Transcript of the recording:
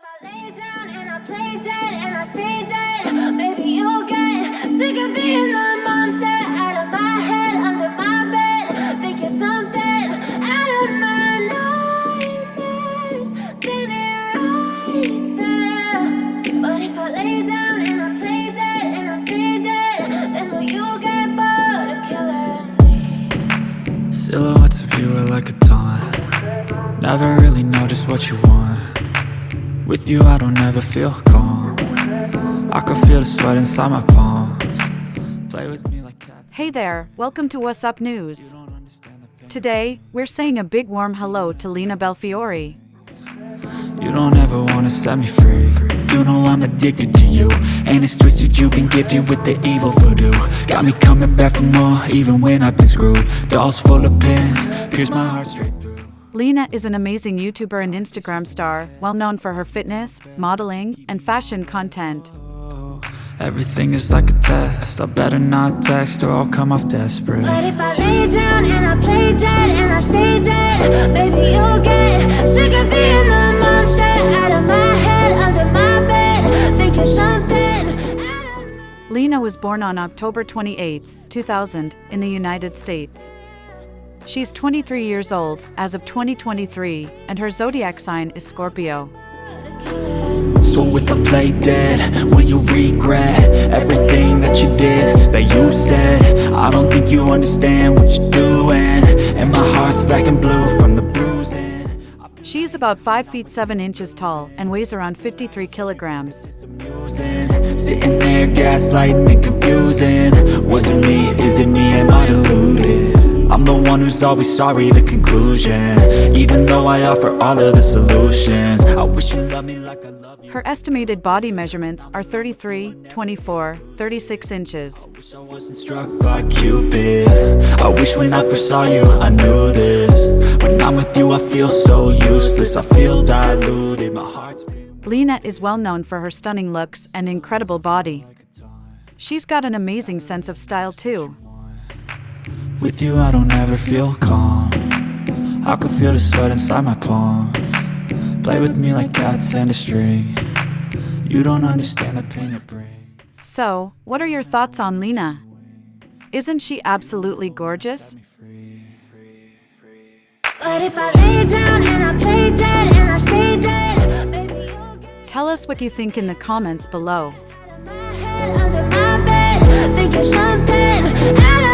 I lay down and I play dead and I stay dead, maybe you'll get sick of being the monster out of my head, under my bed. Think you're something out of my nightmares, seen it right there. But if I lay down and I play dead and I stay dead, then will you get bored of killing me? Silhouettes of you are like a taunt. Never really know just what you want. With you I don't ever feel calm. I can feel the sweat inside my palms. Play with me like cats. Hey there, welcome to Wassup News. Today, we're saying a big warm hello to Lina Belfiore. You don't ever wanna set me free. You know I'm addicted to you, and it's twisted, you've been gifted with the evil voodoo. Got me coming back for more, even when I've been screwed. Dolls full of pins, pierce my heart straight through. Lina is an amazing YouTuber and Instagram star, well known for her fitness, modeling, and fashion content. Everything is like a test, I better not text or I'll come off desperate. But if I lay down and I play dead and I stay dead, baby you'll get sick of being the monster out of my head, under my bed. Think you're something out of my... Lina was born on October 28, 2000, in the United States. She's 23 years old as of 2023, and her zodiac sign is Scorpio. So if I play dead, will you regret everything that you did, that you said? I don't think you understand what you're doing, and my heart's black and blue from the bruising. She is about 5 feet 7 inches tall and weighs around 53 kilograms. It's amusing, sitting there gaslighting and confusing. Was it me? Is it me? Am I deluded? I'm the one who's always sorry, the conclusion. Even though I offer all of the solutions, I wish you loved me like I love you. Her estimated body measurements are 33, 24, 36 inches. I wish I wasn't struck by Cupid. I wish when I first saw you I knew this. When I'm with you I feel so useless, I feel diluted, my heart's been... Lina is well known for her stunning looks and incredible body. She's got an amazing sense of style too. With you I don't ever feel calm. I can feel the sweat inside my palms. Play with me like cats and a string. You don't understand the pain it brings. So, what are your thoughts on Lina? Isn't she absolutely gorgeous? But if I lay down and I play dead and I stay dead, baby you'll get Tell us what you think in the comments below. out of my head, under my bed. Think you're something out of